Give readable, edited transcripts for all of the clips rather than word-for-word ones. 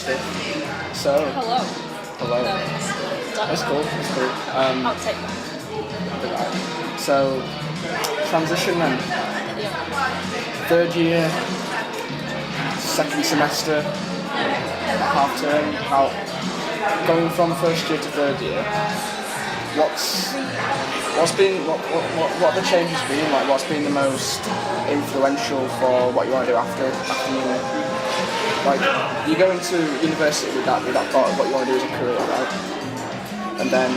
5th. So, Hello. hello. No, That's cool, that's cool. I'll take that. So, transition then. Yeah. Third year, second semester, half term, going from first year to third year. What are the changes been? Like, what's been the most influential for what you want to do after uni? Like, you go into university with that thought of what you want to do as a career, right? And then,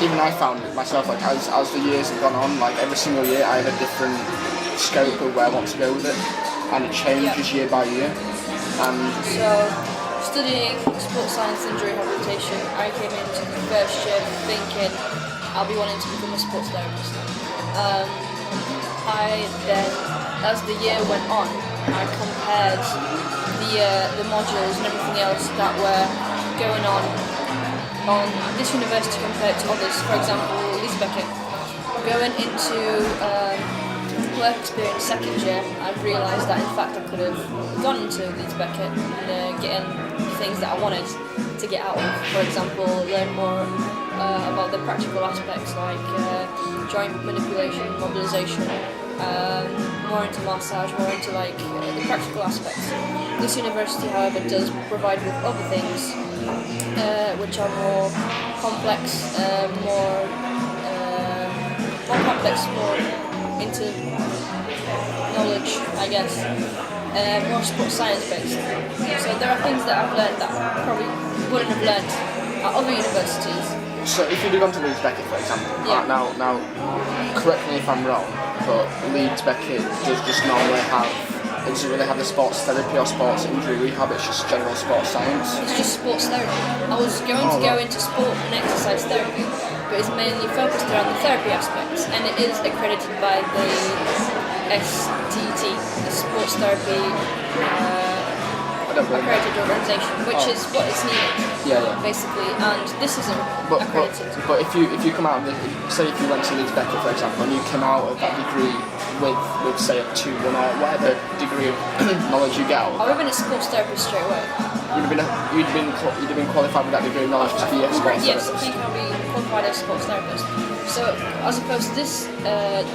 even I found it myself, like, as the years have gone on, like, every single year I have a different scope of where I want to go with it, and it changes year by year. And So, studying sports science injury rehabilitation, I came into the first year thinking I'll be wanting to become a sports therapist. I then, as the year went on, I compared the modules and everything else that were going on this university compared to others. For example, Leeds Beckett. Going into work experience second year, I realised that in fact I could have gone into Leeds Beckett and getting things that I wanted to get out of. For example, learn more about the practical aspects like joint manipulation, mobilisation, more into massage, more into like the practical aspects. This university, however, does provide with other things which are more complex, more into knowledge, I guess, more sports science based. So there are things that I've learned that I probably wouldn't have learned at other universities. so, if you'd have gone to Leeds Beckett, for example, Yeah. now, correct me if I'm wrong, but Leeds Beckett does just normally have. It doesn't really have the sports therapy or sports injury rehab, it's just general sports science. It's just sports therapy. I was going to go into sport and exercise therapy, but it's mainly focused around the therapy aspects, and it is accredited by the STT, the Sports Therapy Accredited Organisation, which is what is needed, basically, and this isn't accredited. But if you come out of say if you went to Leeds Beckett, for example, and you came out of that degree with say a 2-1 or whatever degree of knowledge you get out, I would have been a sports therapist straight away. you'd have been qualified with that degree of knowledge to be a sports Yes, I therapist. think I'll be qualified as a sports therapist. So, as opposed to this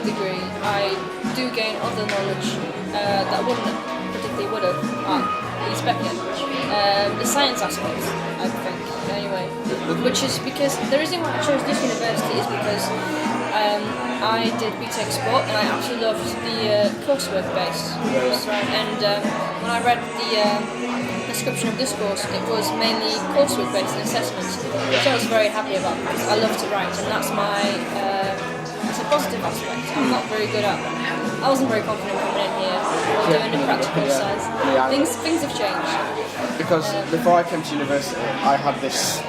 degree, I do gain other knowledge that I wouldn't particularly would have at Leeds Beckett. The science aspects, I think, anyway. Which is because the reason why I chose this university is because I did BTEC Sport and I absolutely loved the coursework base. And when I read the description of this course, it was mainly coursework based and assessments, which I was very happy about because I love to write, and that's my it's a positive aspect. I'm not very good at. I wasn't very confident coming in here or doing the practical side. Things have changed. Because before I came to university, I had this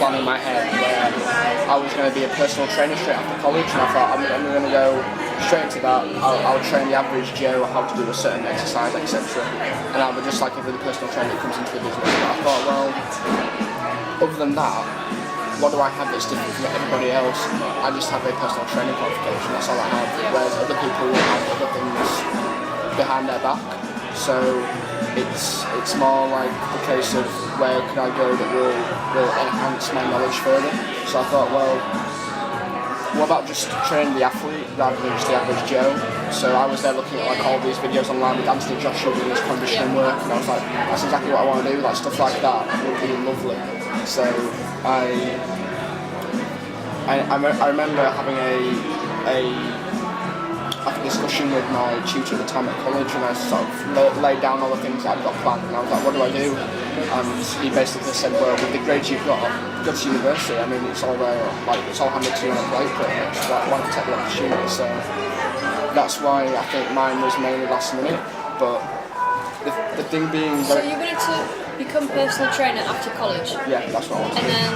plan in my head where I was going to be a personal trainer straight after college, and I thought I'm going to go straight into that. I'll train the average Joe how to do a certain exercise, etc. And I'll be just like every personal trainer that comes into the business. But I thought, well, other than that, what do I have that's different from everybody else? I just have a personal training qualification, that's all I have. Whereas other people will have other things behind their back. So it's more like the case of where can I go that will enhance my knowledge further. So I thought, well, what about just training the athlete rather than just the average Joe? So I was there looking at like all these videos online with Anthony Joshua doing his conditioning work, and I was like, that's exactly what I want to do. Like stuff like that would be lovely. So I remember having a discussion with my tutor at the time at college, and I sort of laid down all the things that I'd got planned, and I was like, what do I do? And he basically said, well, with the grades you've got, go to university. I mean, it's all there, like it's all handed to you on a plate pretty much. Why not take the opportunity? So that's why I think mine was mainly last minute. But the thing being, so you wanted to become personal trainer after college? Yeah, that's what I wanted. And then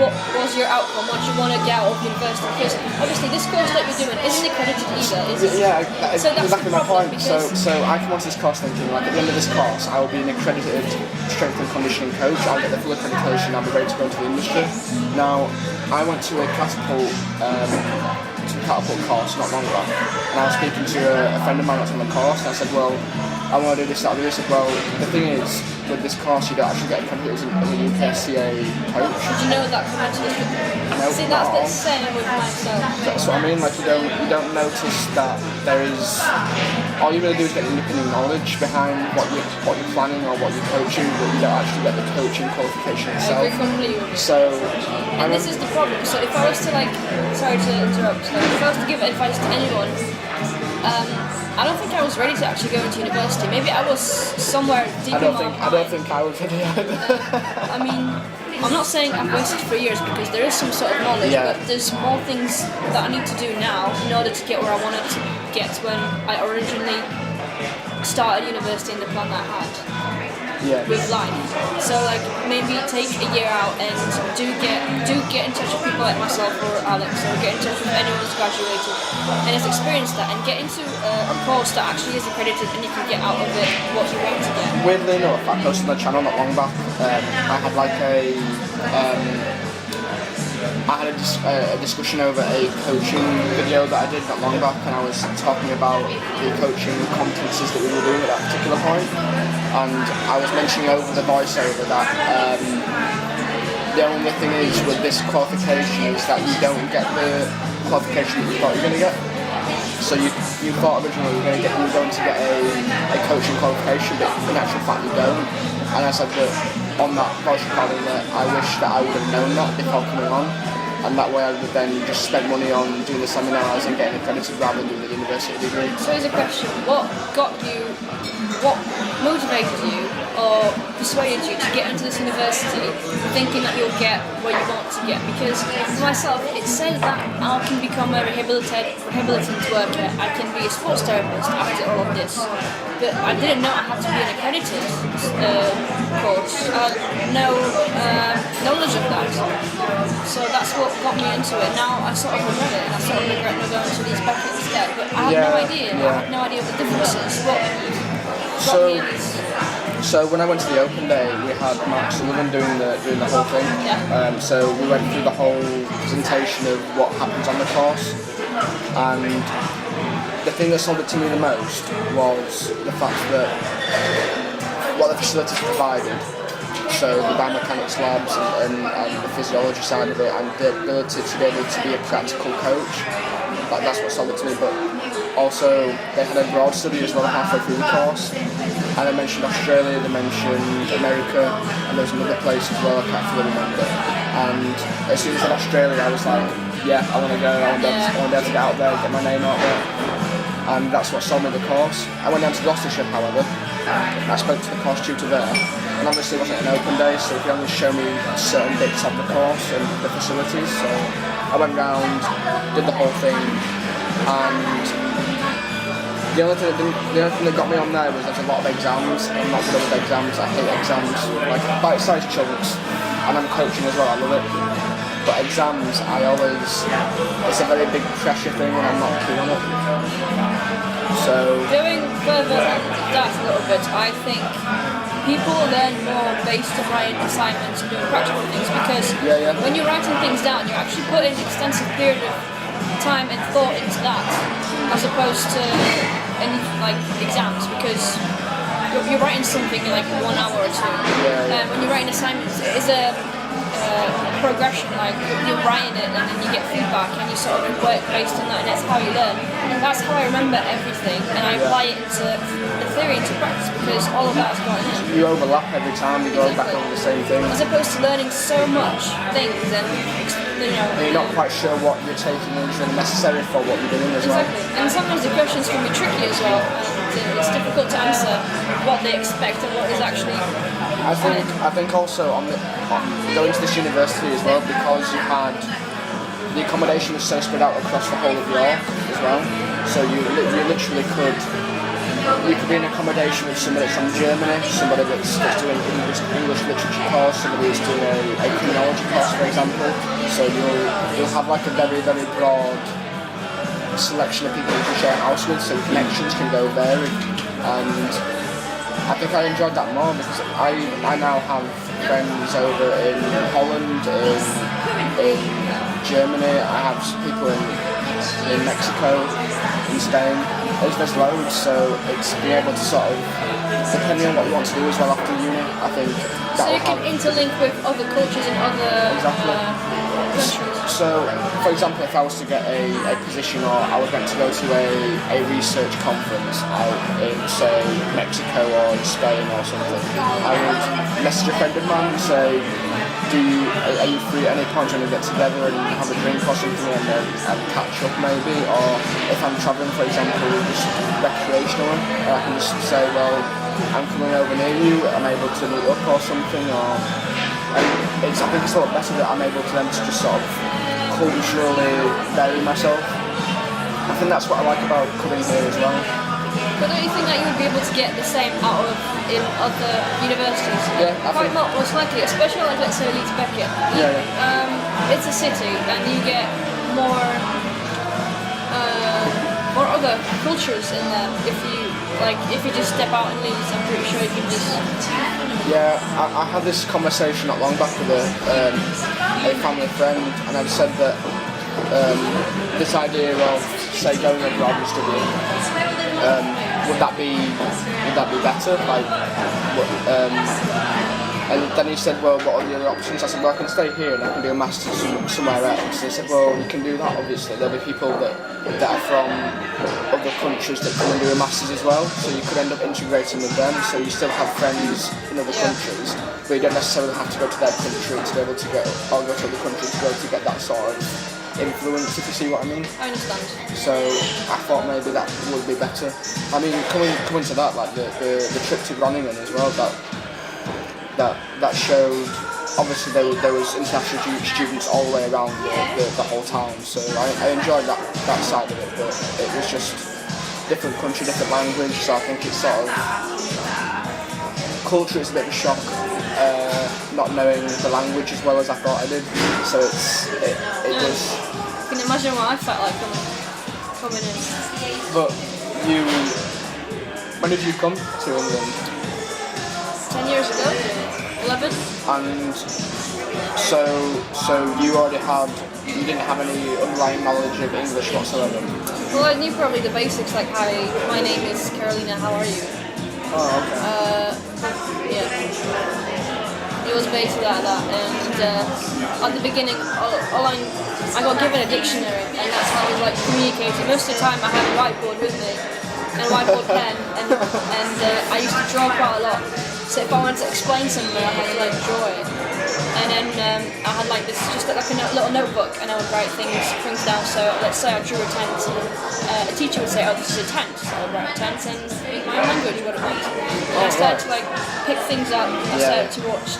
what was your outcome? What do you want to get out of university? Because obviously this course that you're doing isn't accredited either, is it? Yeah, that's so that's exactly the my problem, point. So I come onto this course thinking, like, at the end of this course, I will be an accredited strength and conditioning coach. I'll get the full accreditation. I'll be ready to go into the industry. Now, I went to a catapult to the catapult course not long ago, and I was speaking to a friend of mine that's on the course, and I said, well, I want to do this, that, and this. I said, well, the thing is, with this course, you don't actually get accredited as a UKSCA coach. Did you know that coming to this? No, See, that's the same with myself. That's what I mean. Like you don't notice that there is. All you really do is get the independent knowledge behind what you're planning or what you're coaching, but you don't actually get the coaching qualification itself. I agree completely. So, and this is the problem. So if I was to sorry to interrupt. If I was to give advice to anyone, I don't think I was ready to actually go into university. Maybe I was somewhere deep in my mind. I don't think I was ready either. I mean, I'm not saying I've wasted 3 years because there is some sort of knowledge, but there's more things that I need to do now in order to get where I wanted to get when I originally started university and the plan that I had. With life. So like maybe take a year out and do get in touch with people like myself or Alex, or get in touch with anyone who's graduated and has experienced that, and get into a course that actually is accredited and you can get out of it what you want to get. Weirdly enough, I posted on my channel not long back. I had like a discussion over a coaching video that I did not long back, and I was talking about the coaching competencies that we were doing at that particular point, and I was mentioning over the voiceover that the only thing is with this qualification is that you don't get the qualification that you thought you were going to get. So you thought originally you were going to get a coaching qualification, but in actual fact you don't. And I said that on that voice recording that I wish that I would have known that before coming on, and that way I would then just spend money on doing the seminars and getting accredited rather than doing the university degree. So here's a question: what motivated you or persuaded you to get into this university thinking that you'll get what you want to get? Because for myself, it says that I can become a rehabilitant worker, I can be a sports therapist after all of this. But I didn't know I had to be an accredited coach. I had no knowledge of that. So that's what got me into it. Now I sort of regret it, and I sort of regret not going to these back instead. But I had no idea. I had no idea what the difference is. So when I went to the open day, we had Mark Sullivan doing the whole thing. So we went through the whole presentation of what happens on the course, and the thing that sold it to me the most was the fact that what the facilities provided, so the biomechanics labs and the physiology side of it, and the ability to be able to be a practical coach, that's what sold it to me. But also they had a broad study as well halfway through the course, and they mentioned Australia, they mentioned America, and there was another place as well I can't fully remember. And as soon as I said Australia, I was like, yeah, I want to go, I want to be able to get out there, get my name out there. And that's what sold me the course. I went down to Gloucestershire, however. I spoke to the course tutor there, and obviously it wasn't an open day, so he only showed me certain bits of the course and the facilities. So I went round, did the whole thing, and the only thing that got me on there was there's a lot of exams. I'm not good with exams. I hate exams. Like bite-sized chunks, and I'm coaching as well. I love it. But exams, it's a very big pressure thing, and I'm not keen on it. So going further on that a little bit, I think people learn more based on writing assignments and doing practical things, because when you're writing things down, you're actually putting an extensive period of time and thought into that, as opposed to any exams, because you're writing something in 1 hour or two. When you're writing assignments, it is a progression, you're writing it and then you get feedback and you sort of work based on that, and that's how you learn. That's how I remember everything, and I apply it into the theory, into practice, because all of that has gone in. You overlap every time, you go back over the same thing. As opposed to learning so much things and you're not quite sure what you're taking is necessary for what you're doing as well. Exactly. And sometimes the questions can be tricky as well, and it's difficult to answer what they expect and what is actually I think also on going to this university as well, because you had the accommodation was so spread out across the whole of York as well, so you literally could be in accommodation with somebody that's from Germany, somebody that's doing English literature course, somebody that's doing a criminology course, for example. So you'll have a very, very broad selection of people you can share a house with, so connections can go there. And I think I enjoyed that more because I now have friends over in Holland, in Germany. I have people in in Mexico, in Spain. There's loads, so it's being able to sort of, depending on what you want to do as well after uni, I think that So will you can interlink with other cultures and other countries. So, for example, if I was to get a position, or I was meant to go to a research conference out in, say, Mexico or in Spain or something, I would message a friend of mine and say, are you free at any point when we get together and have a drink or something and catch up maybe? Or if I'm travelling, for example, just recreationally, I can just say, well, I'm coming over near you, I'm able to meet up or something, or I think it's a lot better that I'm able to then to just sort of culturally vary myself. I think that's what I like about coming here as well. But don't you think that you would be able to get the same out of in other universities? Yeah, I quite think not most likely, especially like let's say Leeds Beckett. It's a city, and you get more other cultures in there. If you just step out and Leeds, I'm pretty sure you can just. Yeah, I had this conversation not long back with a family friend, and I've said that this idea of, say, going abroad and studying, would that be better? And then he said, well, what are the other options? I said, well, I can stay here and I can do a master's somewhere else. He said, well, you can do that, obviously. There'll be people that are from other countries that come and do a master's as well, so you could end up integrating with them, so you still have friends in other countries, but you don't necessarily have to go to their country to be able to get, or go to other countries to be able to get that sort of influence, if you see what I mean. I understand. So I thought maybe that would be better. I mean, coming to that, like the trip to Groningen as well, that showed, obviously there was international students all the way around the whole town, so I enjoyed that side of it, but it was just different country, different language, so I think it's sort of, culture is a bit of a shock, not knowing the language as well as I thought I did, so it was. I can imagine what I felt like coming in. But when did you come to England? 10 years ago? 11? And so you didn't have any underlying knowledge of English whatsoever? Well, I knew probably the basics, like, hi, my name is Carolina, how are you? Oh, okay. Yeah. It was basically like that, and at the beginning, I got given a dictionary, and that's how I was like communicating. Most of the time I had a whiteboard with me, and a whiteboard pen, and I used to draw quite a lot. So if I wanted to explain something, I had to like draw it. And then I had like this, just like a little notebook, and I would write things down. So let's say I drew a tent, a teacher would say, oh, this is a tent. So I would write a tent and speak my own language, what it meant. And I started to like pick things up. I started to watch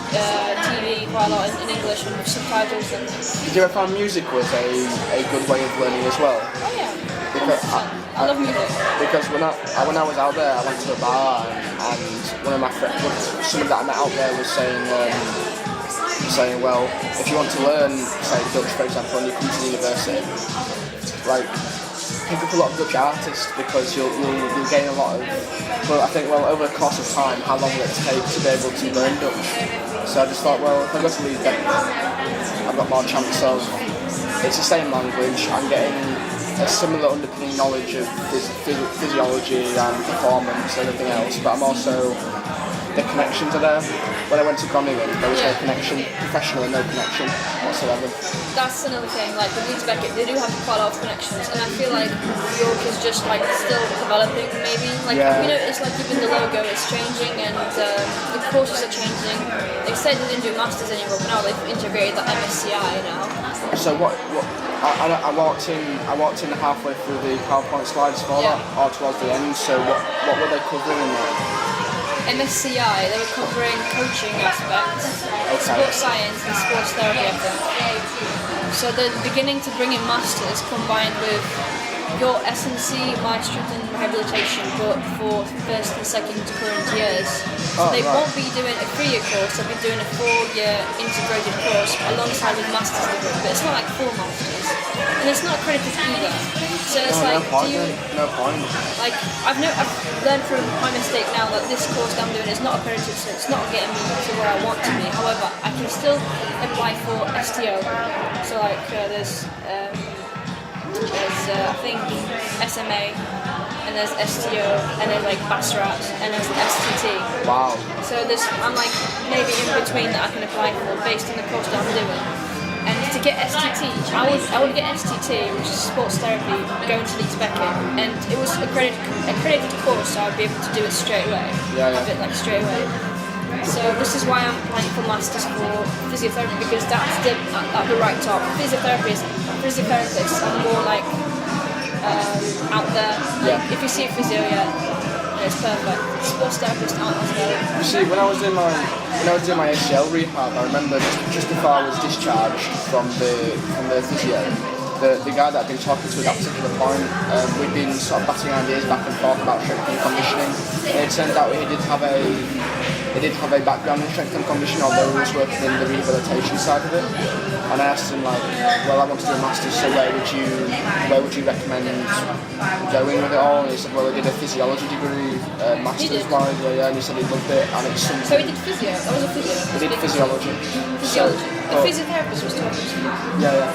TV quite a lot in English and with subtitles. And did you ever find music was a good way of learning as well? Oh yeah. Because I love music. Because when I was out there, I went to a bar and one of my friends, someone that I met out there was saying, well, if you want to learn, say, Dutch, for example, and you come to the university, like, pick up a lot of Dutch artists because you'll gain a lot of, well, I think, well, over the course of time, how long will it take to be able to learn Dutch? So I just thought, well, if I go to Leeds, then I've got more chance of, it's the same language, I'm getting a similar underpinning knowledge of physiology and performance and everything else, but I'm also, the connections are there. When I went to Groningen, there was no connection, professionally no connection whatsoever. That's another thing, like with Leeds Beckett, they do have quite a lot of connections, and I feel like York is just like still developing maybe. Like, you know, it's like even the logo is changing and the courses are changing. They said they didn't do masters anymore, but now they've integrated the MSCI now. So what I walked in halfway through the PowerPoint slides for that, or towards the end, so what were they covering in there? MSCI, they were covering coaching aspects, sports science and sports therapy, I think. So they're beginning to bring in masters combined with your S&C, my strength and rehabilitation, but for first and second current years. So they won't be doing a 3-year course, they'll be doing a 4-year integrated course alongside with master's degree, but it's not like 4 masters. And it's not accredited either. So it's no point. Like, I've learned from my mistake now that this course that I'm doing is not accredited, so it's not getting me to where I want to be. However, I can still apply for STO. So like, there's There's I think SMA, and there's STO, and there's like Bassrat, and there's STT. Wow. So I'm like maybe in between that I can apply for based on the course that I'm doing. And to get STT, I would get STT, which is sports therapy, going to Leeds Beckett, and it was accredited course, so I'd be able to do it straight away. Yeah. A bit like straight away. So this is why I'm applying for masters for physiotherapy, because that's at the right top. Physiotherapists are more like out there. Like, if you see a physio, it's perfect. Sports therapists aren't as well. You see, when I was doing my ACL rehab, I remember just before I was discharged from the physio, the guy that I'd been talking to at that particular point, we'd been sort of batting ideas back and forth about strength and conditioning. And it turned out he did have a background in strength and conditioning, although he was working in the rehabilitation side of it. And I asked him, like, well, I want to do a master's, so where would you recommend going with it all? And he said, well, I did a physiology degree, master's wise, and he said he loved it, and it's something. So he did physio? That was a physio? He did physiology. Physiology. The physiotherapist was talking to you? Yeah.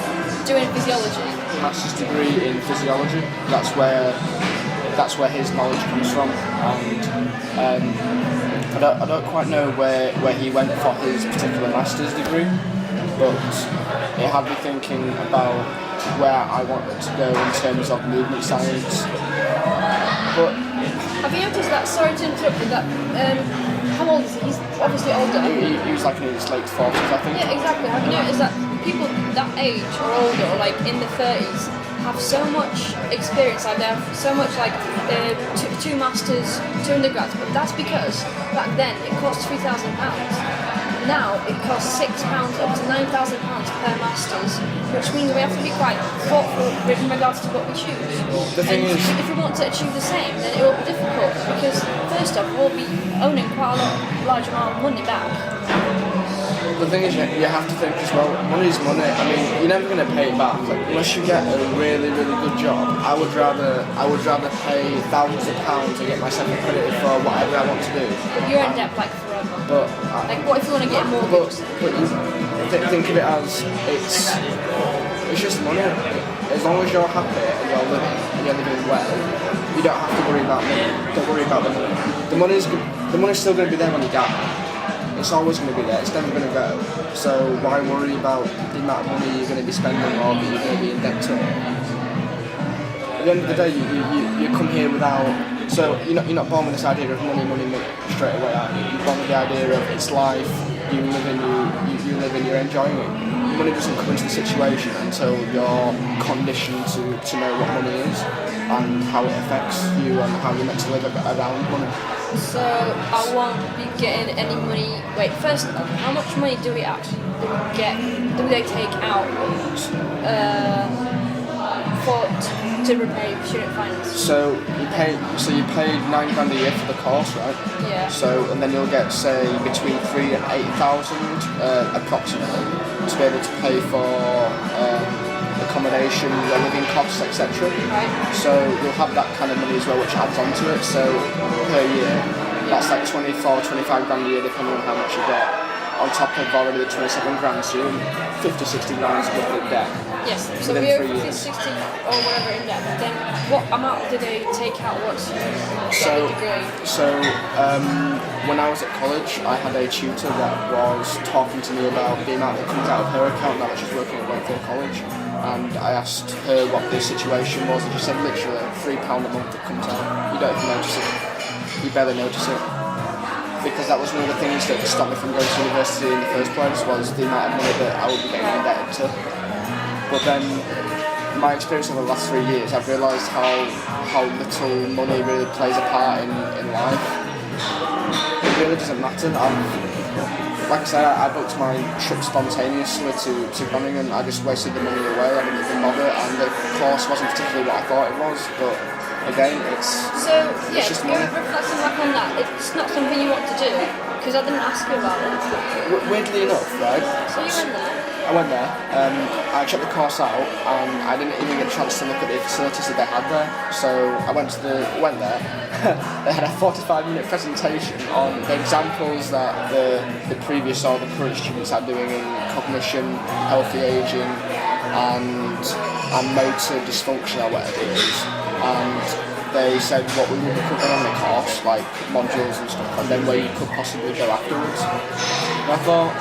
Doing physiology? Master's degree in physiology. That's where his knowledge comes from, and I don't quite know where he went for his particular master's degree, but it had me thinking about where I wanted to go in terms of movement science. But have you noticed that? Sorry to interrupt you. That how old is he? He's obviously older. He was like in his late 40s, I think. Yeah, exactly. Have you noticed that people that age or older, or like in the 30s, have so much experience, like they have so much like two masters, 2 undergrads, but that's because back then it cost £3,000. Now it costs £6 up to £9,000 per masters, which means we have to be quite thoughtful with regards to what we choose. The thing is, if we want to achieve the same, then it will be difficult because first off we'll be owning quite a large amount of money back. the thing is, you have to think as well, money's money. I mean, you're never going to pay it back. Like, unless you get a really, really good job, I would rather pay thousands of pounds to get myself accredited for whatever I want to do. But you're in debt like forever. But like, what if you want to get a mortgage? But you think of it as it's just money. As long as you're happy and you're living well, you don't have to worry about money. Don't worry about the money. The money's still going to be there when you die. It's always going to be there. It's never going to go. So why worry about the amount of money you're going to be spending or that you're going to be in debt to? At the end of the day, you come here without. So you're not born with this idea of money straight away, are you? You're born with the idea of it's life. You live and you're enjoying it. Money doesn't come into the situation until you're conditioned to know what money is and how it affects you and how you're meant to live around money. So I won't be getting any money. Wait, first, how much money do we actually get? Do they take out to repay student finance? So you paid £9,000 a year for the course, right? Yeah. So and then you'll get say between 3,000 and 8,000 approximately to be able to pay for accommodation, your living costs, etc. Right. So you'll have that kind of money as well, which adds onto it. So per year, that's like 25 grand a year, depending on how much you get. On top of already the 27 grand, so you're 50, 60 grand worth of debt. Yes. So within we're 3 50, years. 60 or whatever in debt. Then what amount do they take out once you get the degree? So when I was at college, I had a tutor that was talking to me about the amount that comes out of her account now that she's working at Wakefield College. And I asked her what the situation was, and she said literally £3 a month that comes out. You don't even notice it. You barely notice it. Because that was one of the things that stopped me from going to university in the first place, was the amount of money that I would be getting indebted to. But then, my experience over the last 3 years, I've realised how little money really plays a part in life. It really doesn't matter. Like I said, I booked my trip spontaneously to Groningen. I just wasted the money away. I didn't even bother, and the course wasn't particularly what I thought it was. But again, it's just money. Reflecting back on that, it's not something you want to do because I didn't ask you about it. Weirdly enough, right? So you went there. I went there, I checked the course out, and I didn't even get a chance to look at the facilities that they had there. So I went there. They had a 45-minute presentation on the examples that the previous or the current students are doing in cognition, healthy aging, and motor dysfunction or whatever it is. And they said what we would be covering on the course, like modules and stuff, and then where you could possibly go afterwards. And I thought,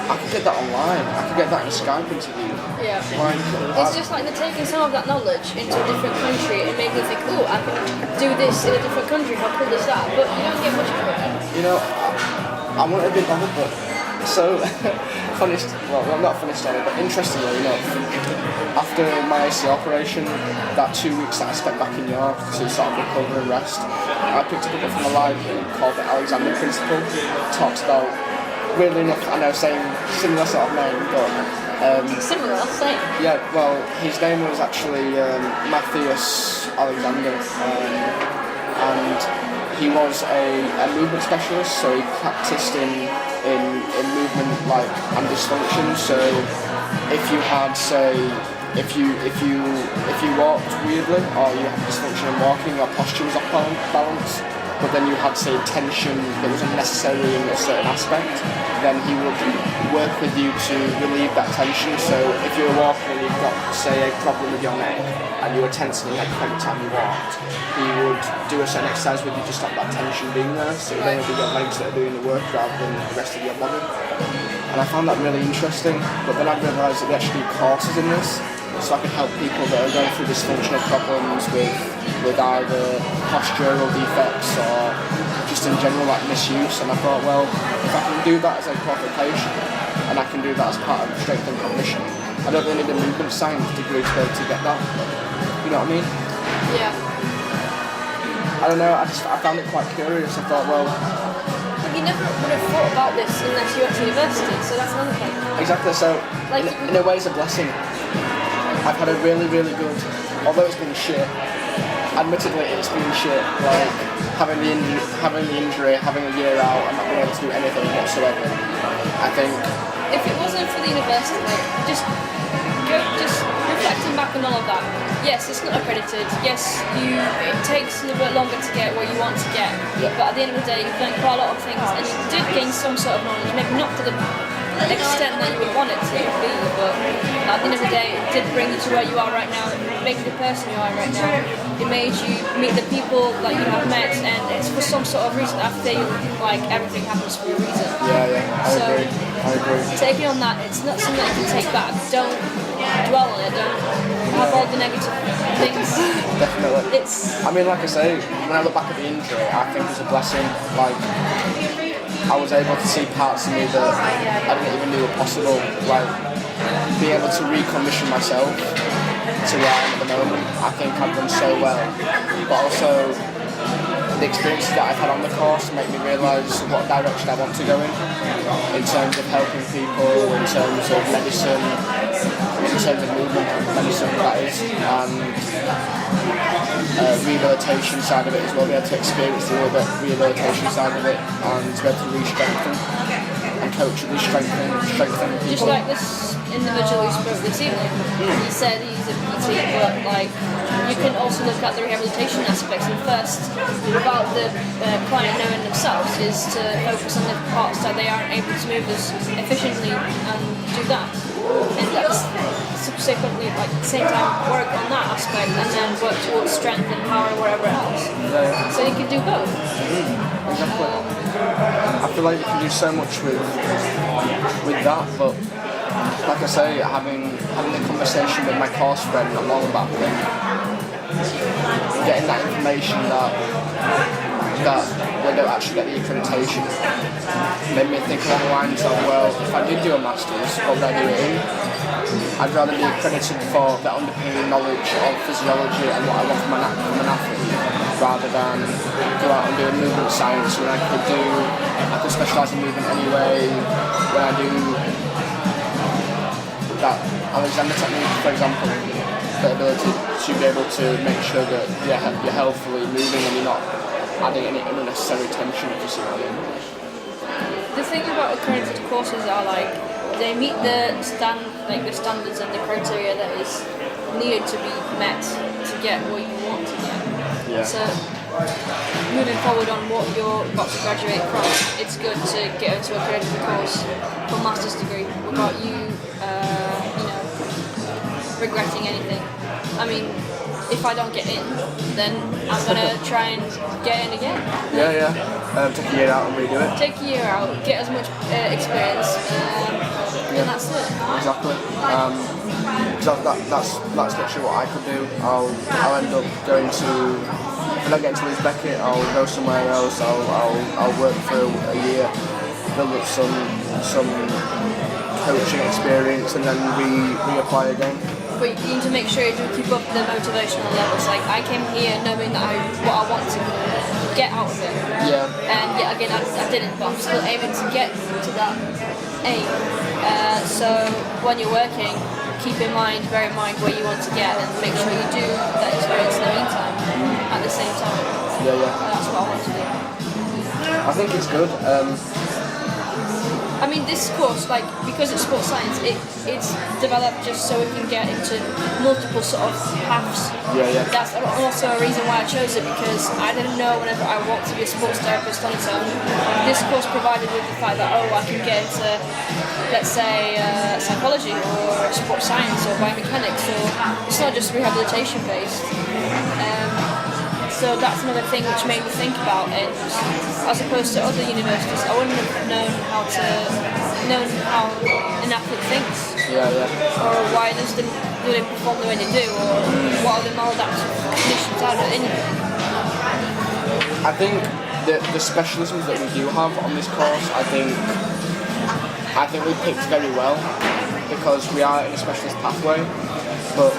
I could get that online. I could get that in a Skype interview. Yeah. Like, It's just like they're taking some of that knowledge into a different country and making you think, oh, I can do this in a different country, how cool is that? But you don't get much of it. you know, I wouldn't have been bothered, but so well, not funny story, but interestingly enough, after my ACL operation, that 2 weeks that I spent back in York to sort of recover and rest, I picked up a book from a library called The Alexander Principle. It talks about, weirdly enough, I know, saying similar sort of name, but Similar, same. yeah, well, his name was actually Matthias Alexander, and he was a movement specialist, so he practiced in movement like and dysfunction. So if you had, say, if you walked weirdly, or you had dysfunction in walking, your posture was off balance, but then you had, say, tension that was unnecessary in a certain aspect, then he would work with you to relieve that tension. So if you were walking and you've got, say, a problem with your neck and you were tensing your neck every time you walked, he would do a certain exercise with you to stop that tension being there. So then it would be your legs that are doing the work rather than the rest of your body. And I found that really interesting, but then I realised that we actually do courses in this, so I can help people that are going through dysfunctional problems with either postural defects or just in general like misuse. And I thought, well, if I can do that as a qualification and I can do that as part of strength and conditioning, I don't really need a movement science degree to be able to get that. You know what I mean? Yeah. I don't know, I found it quite curious. I thought, well, You never would have thought about this unless you went to university, so that's another thing. exactly, so Like, in a way it's a blessing. I've had a really, really good, although it's been shit, admittedly it's been shit, like having the injury, having a year out and not being able to do anything whatsoever. I think, if it wasn't for the university, like, just reflecting back on all of that. Yes, it's not accredited. Yes, it takes a little bit longer to get where you want to get. Yeah. But at the end of the day, you've learned quite a lot of things, and you did gain some sort of knowledge. Maybe not to the extent that you would want it to be, but at the end of the day, it did bring you to where you are right now. It made you the person you are right now. It made you meet the people that you have met, and it's for some sort of reason. I feel like everything happens for a reason. yeah, I agree. Taking on that, it's not something that you can take back. Don't dwell on it. Don't have all the negative things. Definitely. It's, I mean, like I say, when I look back at the injury, I think it's a blessing. Like, I was able to see parts of me that I didn't even know were possible. Like, being able to recondition myself to where I am at the moment, I think I've done so well. But also, the experiences that I've had on the course make me realise what direction I want to go in terms of helping people, in terms of medicine, in terms of movement medicine, that is, and rehabilitation side of it as well, be able to experience the rehabilitation side of it and to be able to re-strengthen and coachally strengthen people. just like this individual who spoke this evening. He said he's a PT, but like you can also look at the rehabilitation aspects. And first, without the client knowing themselves, is to focus on the parts that they aren't able to move as efficiently and do that. And that's subsequently, like at the same time, work on that aspect and then work towards strength and power or whatever else. So you can do both. Exactly. I feel like you can do so much with that, but like I say, having the conversation with my course friend not long back, getting that information that they don't actually get the accreditation made me think along the lines of, well, if I did do a master's, what would I do it in? I'd rather be accredited for the underpinning knowledge of physiology and what I want from an athlete, rather than go out and do a movement science when I could specialise in movement anyway, when I do that Alexander technique, for example, the ability to be able to make sure that you're healthily moving and you're not adding any unnecessary tension, if you see what I mean. The thing about accredited courses are like they meet the standards and the criteria that is needed to be met to get what you want to get. Yeah. So moving forward on what you're about to graduate from, it's good to get into a accredited course for a master's degree without you, regretting anything. I mean, if I don't get in, then I'm gonna try and get in again. Yeah. Take a year out and redo it. Take a year out, get as much experience, and that's it. Exactly. So that's literally what I could do. I'll end up going to. If I don't get into this Beckett, I'll go somewhere else. I'll work for a year, build up some coaching experience, and then reapply again. But you need to make sure you do keep up the motivational levels. Like, I came here knowing that what I want to get out of it. Yeah. And yet again, I didn't, but I'm still aiming to get to that aim. So when you're working, bear in mind where you want to get, and make sure you do that experience in the meantime at the same time. Yeah. That's what I want to do. I think it's good. I mean, this course, like, because it's sports science, it's developed just so we can get into multiple sort of paths. Yeah. That's also a reason why I chose it, because I didn't know whenever I want to be a sports therapist on its own. This course provided with the fact that, I can get into, let's say, psychology or sports science or biomechanics, or it's not just rehabilitation based. So that's another thing which made me think about it. As opposed to other universities, I wouldn't have known how an athlete thinks. Yeah. Or why do they perform the way they do, or what are the maladaptive conditions, I don't know, anything. I think the specialisms that we do have on this course, I think we picked very well, because we are in a specialist pathway, but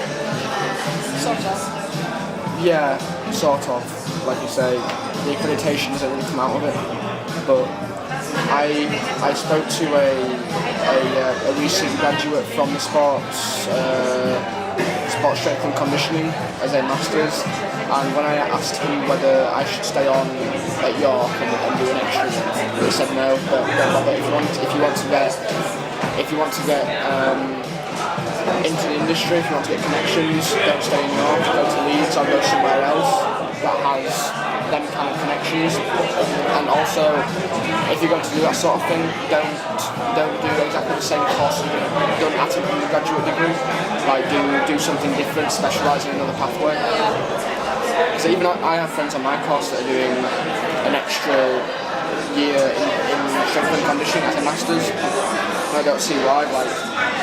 Sort of. yeah, sort of, like you say, the accreditation doesn't really come out of it, but I spoke to a recent graduate from the sports strength and conditioning as a master's, and when I asked him whether I should stay on at York and do an extra, he said no, but if you want to get into the industry, if you want to get connections, don't stay in York, go to Leeds or go somewhere else that has them kind of connections. And also, if you're going to do that sort of thing, don't do exactly the same course you've done at an undergraduate degree. Like, do something different, specialise in another pathway. So even I have friends on my course that are doing an extra year in strength and conditioning as a master's. I don't see why. Like,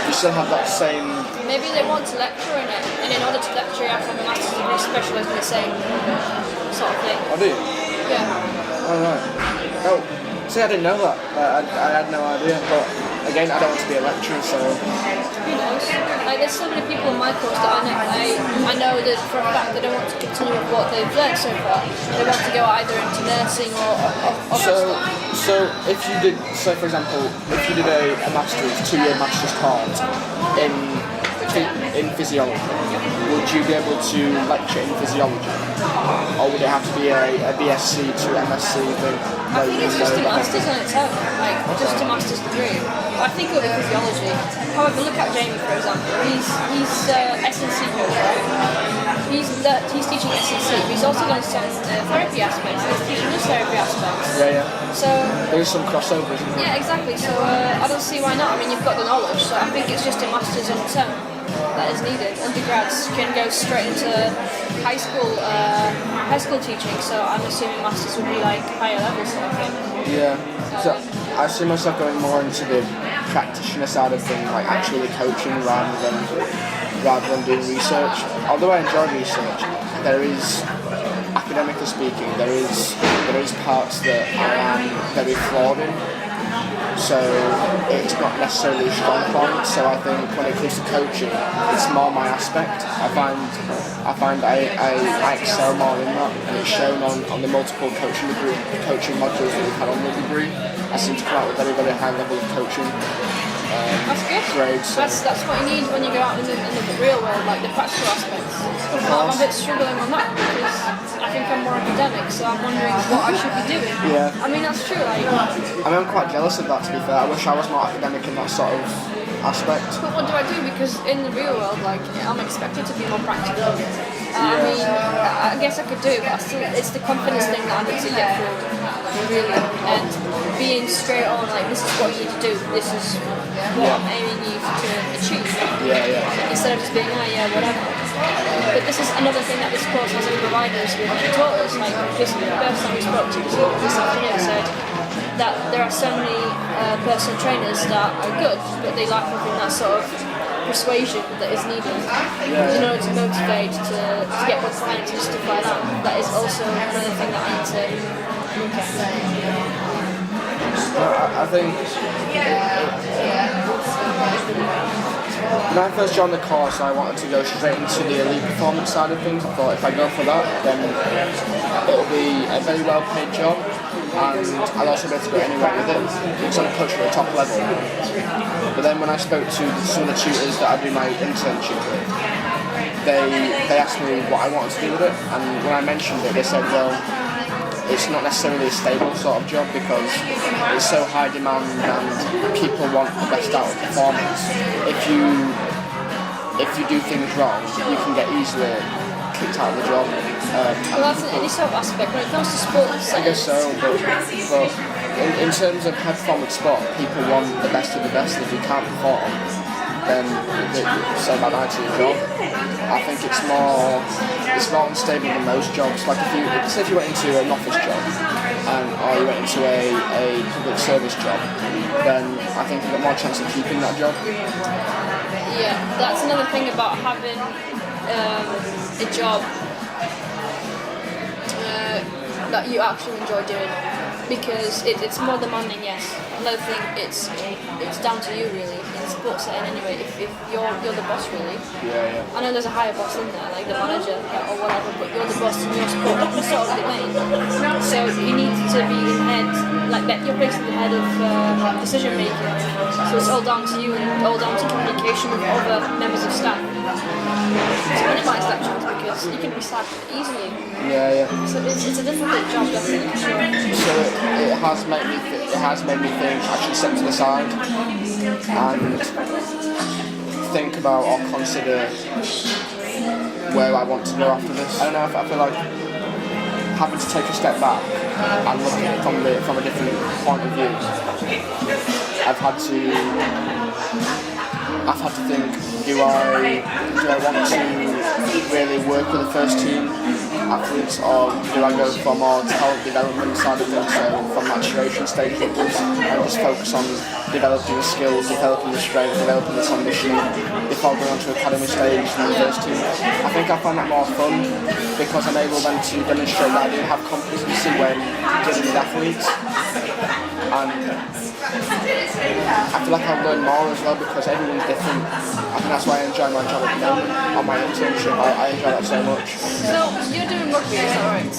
you still have that same. Maybe they want to lecture in it, and in order to lecture, you have to have a master's degree specialise in the same sort of thing. I do. Yeah. Oh right. Oh, see, I didn't know that. I had no idea. But again, I don't want to be a lecturer, so. Who knows? Like, there's so many people in my course that I know that for a fact they don't want to continue with what they've learned so far. They want to go either into nursing or So if you did, so for example, if you did a master's, 2-year master's course in physiology, would you be able to lecture in physiology? Or would it have to be a BSc to MSc thing? I think it's just a master's on its own, like just a master's degree. I think it'll be physiology. However, look at Jamie, for example. He's S&C coach, right? He's teaching S&C, but he's also got some therapy aspects. He's teaching us therapy aspects. Yeah. So there's some crossover, isn't there? yeah, exactly. So I don't see why not. I mean, you've got the knowledge, so I think it's just a master's on its own that is needed. Undergrads can go straight into high school teaching, so I'm assuming masters would be like higher level sort of thing. Yeah. So I see myself going more into the practitioner side of things, like actually coaching rather than doing research. Although I enjoy research, there is, academically speaking, there is parts that I am very flawed in. So it's not necessarily a strong point. So I think when it comes to coaching, it's more my aspect. I find I excel more in that, and it's shown on the multiple coaching modules that we've had on the degree. I seem to come out with very, very high level of coaching. That's good. Grades. So. That's what you need when you go out in the real world, like the practical aspects. I'm a bit struggling on that because I think I'm more academic, so I'm wondering what I should be doing. Yeah. I mean, that's true. Like, I'm quite jealous of that, to be fair. I wish I was more academic in that sort of aspect. but what do I do? Because in the real world, like, I'm expected to be more practical. I mean, I guess I could do it, but still, it's the confidence thing that I need to get through. really, and being straight on, like, this is what you need to do, this is what I'm aiming you to achieve. Instead of just being, yeah, whatever. But this is another thing that this course hasn't provided us with tutorials. Like this person we spoke to this afternoon said that there are so many personal trainers that are good, but they lack having that sort of persuasion that is needed in order to motivate to get more clients and stuff like that. That is also another thing that I need to look at. I think when I first joined the course, I wanted to go straight into the elite performance side of things. I thought if I go for that, then it'll be a very well paid job, and I'll also be able to go anywhere with it because I'm coached at the top level. But then when I spoke to some of the tutors that I do my internship with, they asked me what I wanted to do with it, and when I mentioned it, they said, well, it's not necessarily a stable sort of job because it's so high demand and people want the best out of performance. If you do things wrong, you can get easily kicked out of the job. Well, that's in any sort of aspect. When it comes to sports, I guess so, but in terms of high performance sport, people want the best of the best. If you can't perform, then say bye-bye to your job. I think it's more unstable than most jobs. Like if you went into an office job or you went into a public service job, then I think you've got more chance of keeping that job. Yeah, that's another thing about having a job that you actually enjoy doing, because it's more demanding, yes. Another thing, it's down to you really in a sports setting anyway. If you're the boss really. I know there's a higher boss in there, like the manager or whatever, but you're the boss in your sport. You're sort of the main. So you need to be in head, like that. You're basically the head of decision making. So it's all down to you and all down to communication with other members of staff. To minimise that chance, because you can be sacked easily. So it's a difficult job, definitely, for sure. So it has made me think I should step to the side and think about or consider where I want to go after this. I don't know, if I feel like having to take a step back and look at it from a different point of view. I've had to think, do I want to really work with the first team athletes, or do I go for more talent development side of things, so from maturation stage upwards, and just focus on developing the skills, developing the strength, developing the conditioning before going on to academy stage and the first team. I think I find that more fun because I'm able then to demonstrate that I do have competency when dealing with athletes, and I feel like I'll learn more as well because everyone's different. I think that's why I enjoy my job at the moment, on my internship. I enjoy that so much. So you're doing rugby, is that right?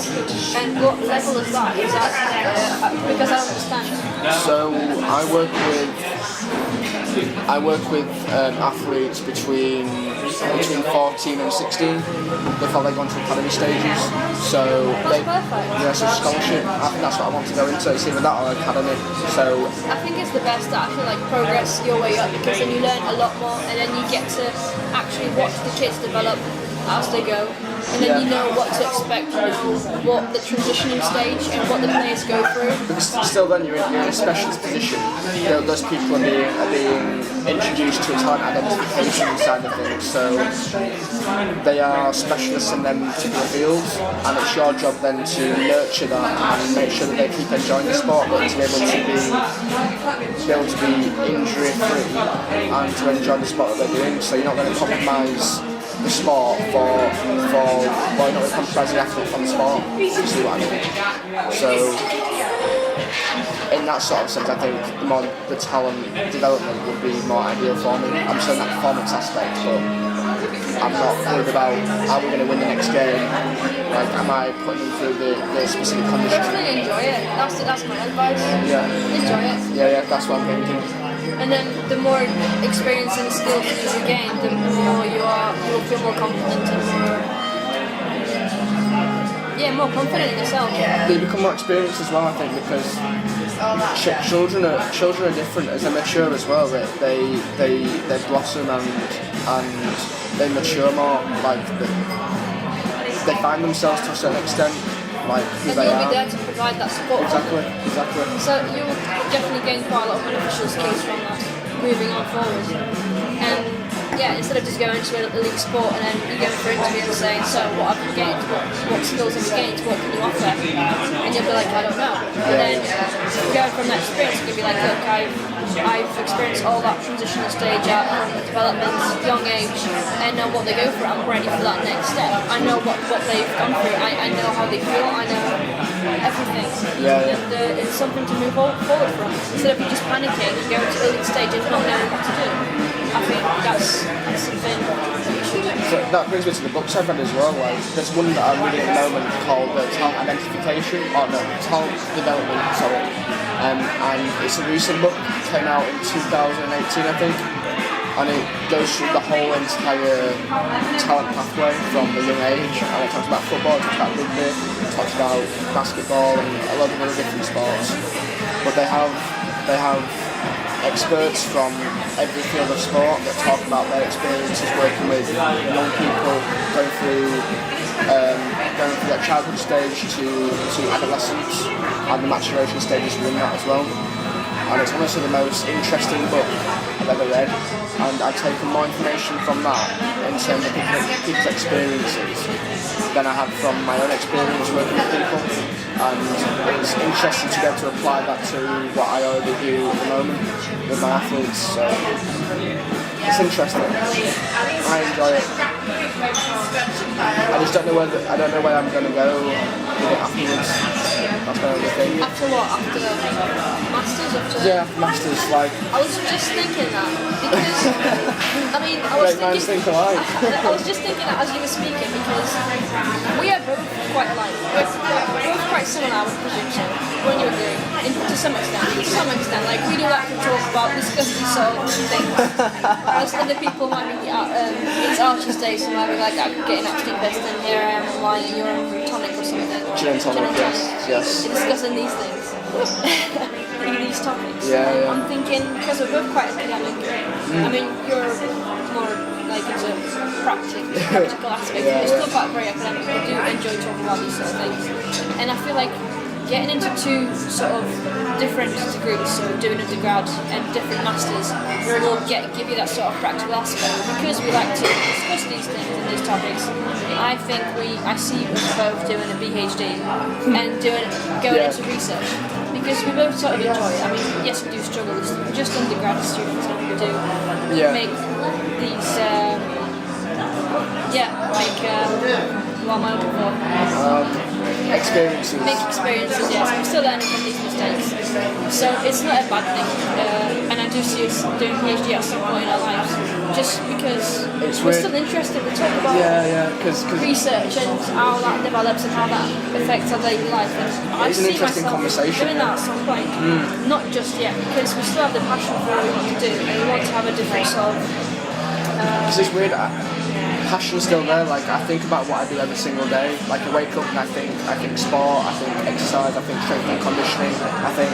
And what level is that? Is that because I don't understand. So I work with athletes between 14 and 16 before they go into academy stages. So it's a scholarship. I think that's what I want to go into. It's either that or academy. So I think it's the best to actually like progress your way up, because then you learn a lot more, and then you get to actually watch the kids develop as they go, and then you know what to expect, you know what the transitioning stage and what the players go through. Because still then you're in a specialist position. You know, those people are being introduced to a talent identification side of things, so they are specialists in them particular fields, and it's your job then to nurture that and make sure that they keep enjoying the sport, but to be able to be injury free and to enjoy the sport that they're doing. So you're not going to compromise the sport for well, not compromise the athlete from the sport. You see what I mean? So in that sort of sense, I think the talent development would be more ideal for me. I'm saying that performance aspect, but I'm not worried about how we're going to win the next game. Like, am I putting them through the specific conditions? Definitely enjoy it. That's my advice. Enjoy it. Yeah, that's what I'm thinking. And then the more experience and skills you gain, the more you'll feel more confident and more confident in yourself. They become more experienced as well, I think, because children are different as they mature as well. They blossom and they mature more. Like they find themselves to a certain extent. like who And they you'll are. be there to provide that support. Exactly. So you'll definitely gain quite a lot of beneficial skills from that, moving on forward. And yeah, instead of just going to a league sport and then you go for an interview and saying, so what have you gained, what skills have you gained, what can you offer? And you'll be like, I don't know. And then going from that experience, you'll be like, look, I've experienced all that transitional stage at development, young age, I know what they go through, I'm ready for that next step. I know what they've gone through, I know how they feel, I know everything. And it's something to move forward from. Instead of you just panicking and going to early stage and not knowing what to do. I think that's something you should do. So that brings me to the books I've read as well. Like, there's one that I'm reading at the moment called Talent Identification, Talent Development, sorry. And it's a recent book, came out in 2018 I think, and it goes through the whole entire talent pathway from a young age, and it talks about football, it talks about rugby, it talks about basketball and a lot of other different sports. But they have experts from every field of sport that talk about their experiences working with young people going through their childhood stage to adolescence and the maturation stages within that as well. And it's honestly the most interesting book I've ever read, and I've taken more information from that in terms of people's experiences than I have from my own experience working with people. And it's interesting to be able to apply that to what I already do at the moment with my athletes. So it's interesting. I enjoy it. I just don't know where I'm going to go with it afterwards. That's my only thing. After what? After masters? Yeah, masters. Like, I was just thinking that because I mean I was great minds think alike. I was just thinking that as you were speaking because we are both quite alike. We're both quite similar, I would presume so. When you agree, to some extent, like we do like to talk about discuss these sort of things. Whereas other people might be it's Archie's day, so might be like I'm getting absolutely pissed, and here I am online and you're on tonic or something. Gin and tonic, yes. Discussing these things. These topics. Yeah. I'm thinking because we're both quite academic. I mean, you're more like into practical aspect. You're still quite very academic. I do enjoy talking about these sort of things, and I feel like getting into two sort of different degrees, so doing undergrad and different masters, will give you that sort of practical aspect. Because we like to discuss these things and these topics, I think I see us both doing a PhD and going into research. Because we both sort of enjoy it. I mean, yes, we do struggle. We're just undergrad students, and we do make these, what am I looking for? Experiences. Make experiences, yes. I'm still learning from these mistakes. So it's not a bad thing. And I do see us doing PhD at some point in our lives. Just because we're still interested. We talk about research and how that develops and how that affects our daily life. And I it's an see interesting myself conversation. doing that at some point. Not just yet, because we still have the passion for what we want to do and we want to have a different sort of... Because it's weird. Passion's still there. Like, I think about what I do every single day. Like, I wake up and I think sport, I think exercise, I think strength and conditioning, I think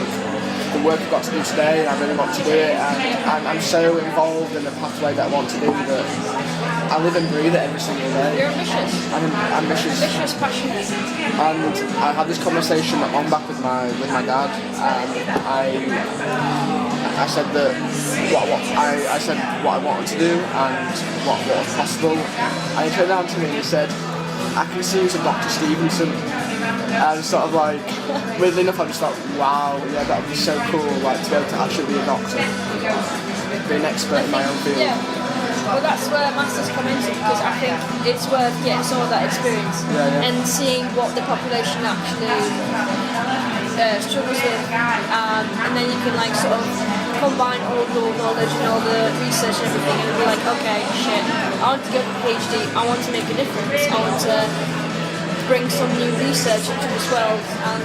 the work I've got to do today, and I really want to do it, and I'm so involved in the pathway that I want to do that I live and breathe it every single day. You're ambitious. I'm ambitious. Ambitious, passionate. And I had this conversation on back with my dad, and I said that I said what I wanted to do and what was possible. And he turned around to me and he said, I can see you as a Dr. Stevenson. And sort of like, weirdly enough, I'm just like, wow, yeah, that would be so cool, like to be able to actually be a doctor, be an expert in my own field. Yeah. Well, that's where masters come into, because I think it's worth getting some of that experience and seeing what the population actually struggles with, and then you can like sort of combine all the knowledge and all the research and everything, and be like, okay, shit, I want to go to PhD, I want to make a difference, I want to bring some new research into this world and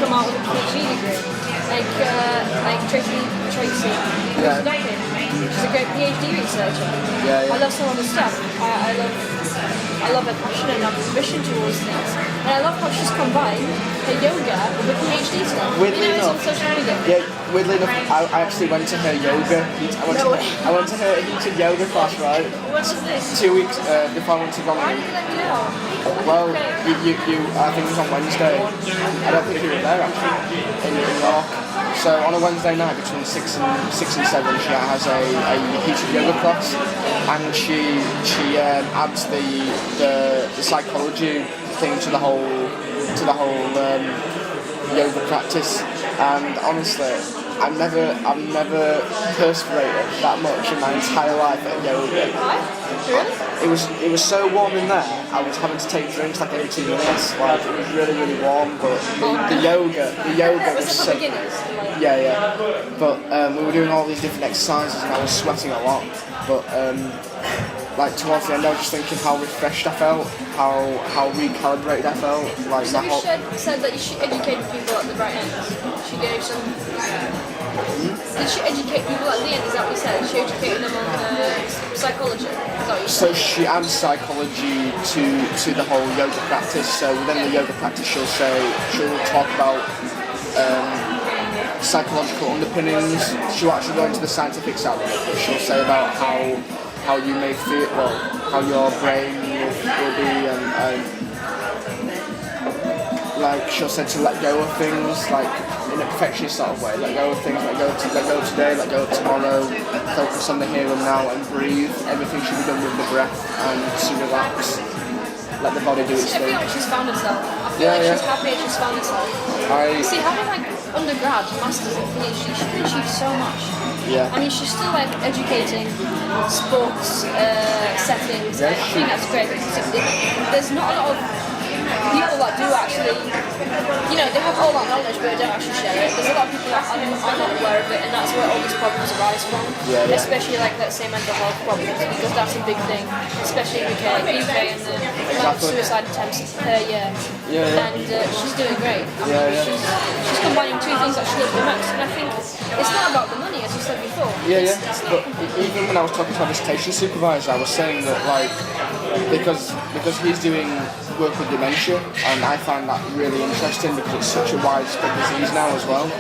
come out with a PhD degree, like Tracy, she's a great PhD researcher. I love some of the stuff. I love her passion and ambition towards things. And I love how she's combined her yoga with a PhD stuff. Weirdly it's enough, on social media. yeah, weirdly enough, I actually went to her yoga. I went to her heated yoga class, right? What was this? 2 weeks before I went to Why Ronald. did you let me know? Well, you, I think it was on Wednesday. I don't think you were there actually, in New York. So on a Wednesday night between 6 and 7, she has a heated yoga class, and she adds the psychology thing to the whole yoga practice. And honestly, I've never perspirated that much in my entire life at yoga. Really? It was so warm in there. I was having to take drinks like every 2 minutes. Like it was really warm. But the yoga was Was it so. for beginners? Yeah. But we were doing all these different exercises, and I was sweating a lot. But like towards the end, I was just thinking how refreshed I felt, how recalibrated I felt. Like So my you whole. said that she educated people at the right end. She gave some. Did she educate people at the end? Is that what you said? She educated them on psychology. Is that what you said? So she adds psychology to the whole yoga practice. So within the yoga practice, she'll talk about psychological underpinnings. She'll actually go into the scientific side of it. She'll say about how you may feel, well, how your brain will be, and like she'll say to let go of things, like in a perfectionist sort of way. Let go of things, let go today, let go of tomorrow. Focus on the here and now and breathe. Everything should be done with the breath and to relax. Let the body do its I feel thing. like she's found herself. I feel Yeah, like yeah. she's happy and she's found herself. See, having like undergrad, masters and PhD, she can achieve so much. Yeah. I mean, she's still like educating sports settings. Yeah, I think that's great. There's not a lot of people that do actually, you know, they have all that knowledge but they don't actually share it. There's a lot of people that are not aware of it, and that's where all these problems arise from. Yeah. Especially like, let's say, mental health problems, because that's a big thing, especially in the UK and the amount of suicide attempts per year. Yeah. And she's doing great. I mean, Yeah. She's combining two things that she loves the most, and I think it's not about the money, as you said before. Yeah. It's not. But even when I was talking to our visitation supervisor, I was saying that like because he's doing work with dementia, and I find that really interesting because it's such a widespread disease now as well.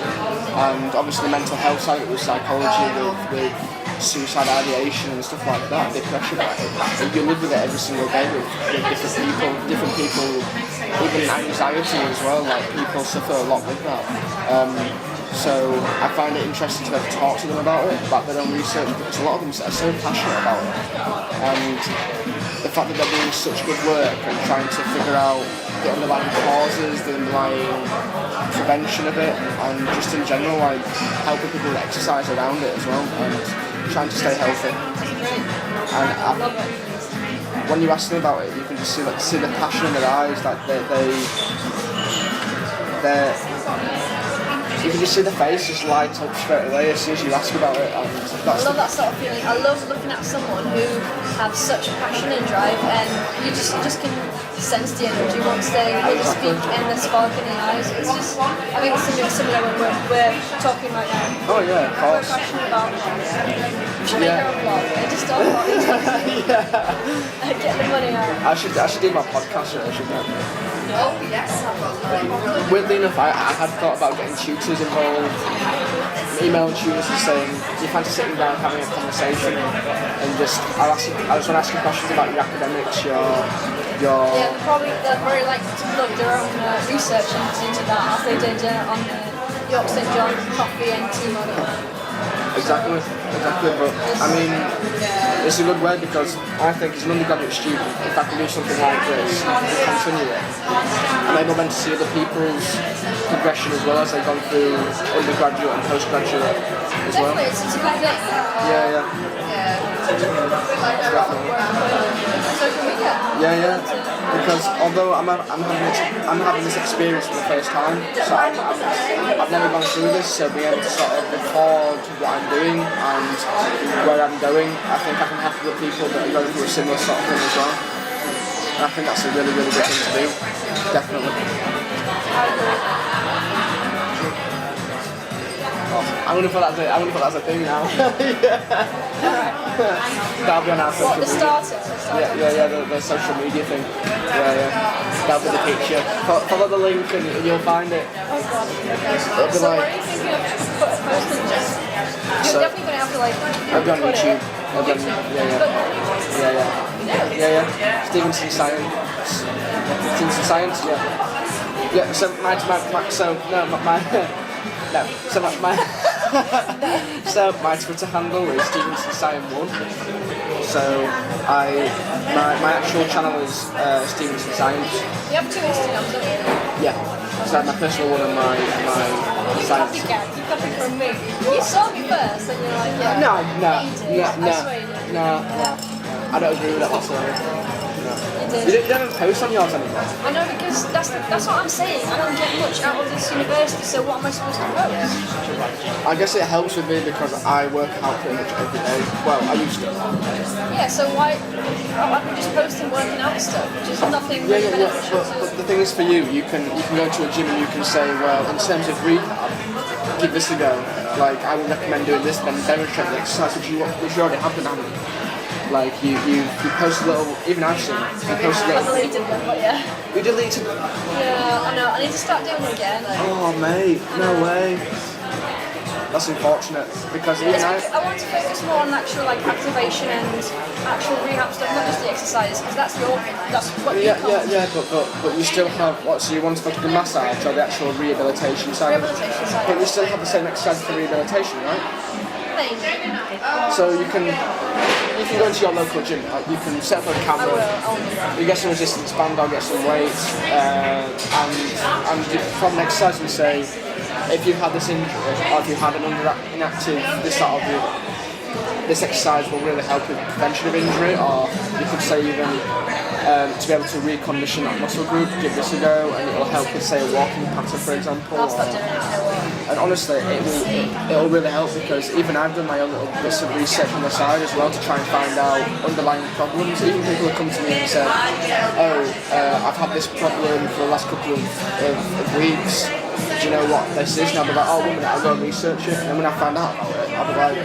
And obviously the mental health side of it with psychology, with suicide ideation and stuff like that, depression, you live with it every single day with different people, even anxiety as well, like people suffer a lot with that. So I find it interesting to be able to talk to them about their own research, because a lot of them are so passionate about it. And the fact that they're doing such good work and trying to figure out the underlying causes, the underlying prevention of it, and just in general, like helping people with exercise around it as well, and trying to stay healthy. And when you ask them about it, you can just see the passion in their eyes, like you can just see the face just light up straight away as soon as you ask about it. And I love that sort of feeling. I love looking at someone who has such passion and drive, and you just can sense the energy once they speak and the spark in the eyes. It's just, I think it's something similar when we're talking right now. Oh yeah, of We're course. passionate about it. We should make our own vlog and just talk about it. Get the money out. I should do my podcast version then. Oh yes. Weirdly enough, I had thought about getting tutors involved, emailing tutors and saying, do you fancy sitting down and having a conversation, and I just want to ask you questions about your academics, your Yeah, they'll probably like to plug their own research into that, as they did on York St John coffee and tea model. Exactly, but I mean, it's a good way, because I think as an undergraduate student, if I can do something like this and continue it, I'm able then to see other people's progression as well as they've gone through undergraduate and postgraduate as well. Definitely, it's a good thing. Yeah. Social media. Yeah. Because although I'm having this experience for the first time, so I've never gone through this, so being able to sort of record what I'm doing and where I'm going, I think I can help other people that are going through a similar sort of thing as well. And I think that's a really good thing to do, definitely. I'm gonna put that. I'm gonna put that as a thing now. That'll be on our social What, the media. starter? Yeah. The social media thing. Yeah. That'll be the picture. Follow the link and you'll find it. Oh god. Okay. It'll be So like. where are you thinking of put a post in just? You're So- definitely going to have to like It'll be on put YouTube. it. It'll be on, yeah. Stevenson Science. Stevenson Science. Yeah. So my so my Twitter handle is Stevenson Science 1. So my actual channel is Stevenson Science. You have 2 Instagrams, don't you? Yeah. So my personal one and my science. Copycat. You copied from me. You saw me first, and you're like, yeah. No. I swear you did. No. I don't agree with that whatsoever. You You don't even post on yours anymore. I know, because that's what I'm saying. I don't get much out of this university, so what am I supposed to post? I guess it helps with me because I work out pretty much every day. Well, I used to. Yeah, so why I'm just posting working out stuff, which is nothing really beneficial But to... the thing is, for you can go to a gym and you can say, well, in terms of rehab, give this a go. Like, I would recommend doing this, then demonstrate the exercise which you already have done, haven't you? Like you post a little, even I've seen it, you post a I little. deleted them, but yeah. You deleted. Yeah, I know. I need to start doing it again. Oh mate, no way. That's unfortunate because even I I. want to focus more on actual like activation and actual rehab stuff, not just the exercises, because that's what you call But you still have what? So you want to focus on the massage or the actual rehabilitation side? rehabilitation side. But you still have the same exercise for rehabilitation, right? Maybe. So you can go into your local gym. Like you can set up a camera. You get some resistance band, I'll get some weights, and from the exercise we say, if you've had this injury or if you've had an inactive this exercise will really help with prevention of injury, or you could say even to be able to recondition that muscle group, give this a go, and it will help with say a walking pattern, for example. I'll start doing it, you know what? And honestly, it will really help because even I've done my own little bits of research on the side as well to try and find out underlying problems. Even people have come to me and said, I've had this problem for the last couple of weeks. Do you know what this is? And I'll be like, oh, 1 minute, I'll go and research it. And then when I find out about it, I'll be like,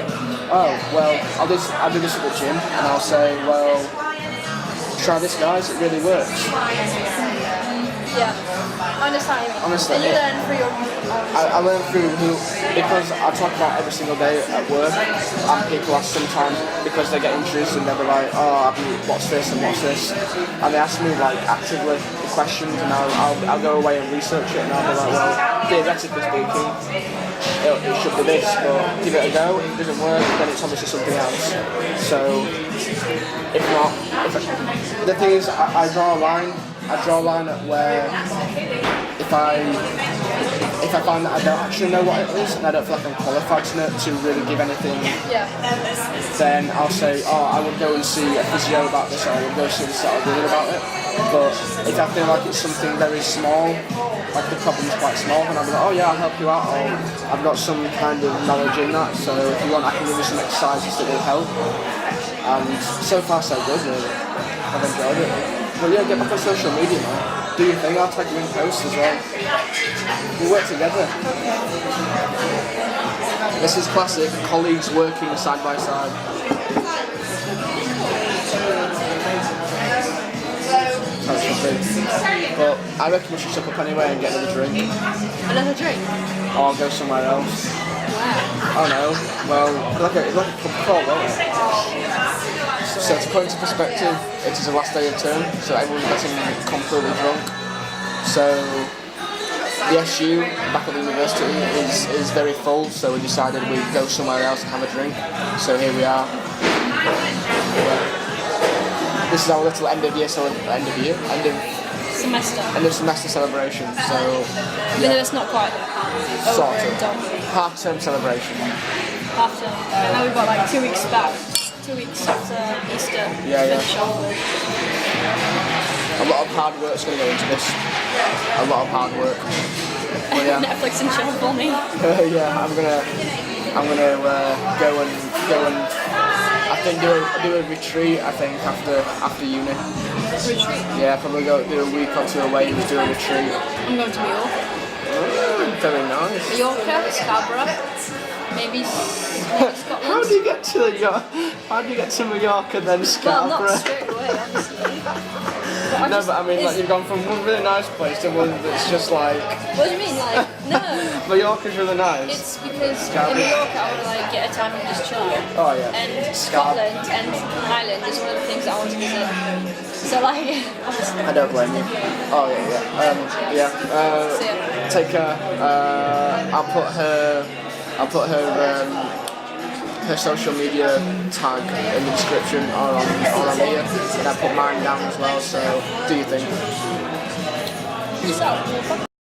oh, well, I'll do this at the gym, and I'll say, well, try this, guys, it really works. Yeah, I understand what you mean. Honestly, and you learn through your I learn through because I talk about every single day at work, and people ask sometimes because they get injuries and they'll be like, oh, what's this and what's this, and they ask me like actively the questions, and I'll go away and research it, and I'll be like, well, theoretically speaking, it should be this, but give it a go. If it doesn't work, then it's obviously something else. So if not, the thing is, I draw a line. I draw a line at where if I find that I don't actually know what it is and I don't feel like I'm qualified to really give anything, then I'll say, oh, I would go and see a physio about this, or I would go see this or read about it. But if I feel like it's something very small, like the problem's quite small, then I'll be like, oh yeah, I'll help you out, or I've got some kind of knowledge in that, so if you want I can give you some exercises that will help. And so far so good really. I've enjoyed it. But yeah, get back on social media, man. Do your thing, I'll tag you in posts as well. We'll work together. This is classic, colleagues working side by side. That's the thing. But I reckon we should step up anyway and get another drink. Another drink? Or go somewhere else. Wow. Oh no, well, it's like a pub crawl, isn't it? So to put into perspective, it is the last day of term, so everyone's getting completely drunk. So the SU back at the university is very full, so we decided we'd go somewhere else and have a drink. So here we are. This is our little end of semester celebration. So Even though it's not quite sort over and of done. half-term celebration. Half term. Now we've got like 2 weeks back. 2 weeks after Easter. Yeah. Finish off. A lot of hard work's going to go into this. A lot of hard work. But yeah. Netflix and chill for me. Yeah, I'm gonna go and I think do a retreat. I think after uni. Retreat. Yeah, probably go do a week or two away and do a retreat. I'm going to New York. Very nice. Mallorca, Scarborough, maybe Scotland. How do you get to Mallorca then Well, Scarborough? not straight away, obviously. But No, but I mean, like, you've gone from one really nice place to one that's just like... What do you mean? Like, no. Mallorca's really nice. It's because Scarborough. in Mallorca I want to like get a time and just chill. Oh, yeah. And Scotland and Ireland is one of the things that I want to visit. So like, obviously. I don't blame you. Oh, yeah. So, yeah. Take her. I'll put her social media tag in the description or on here, and I put mine down as well. So do you think? So,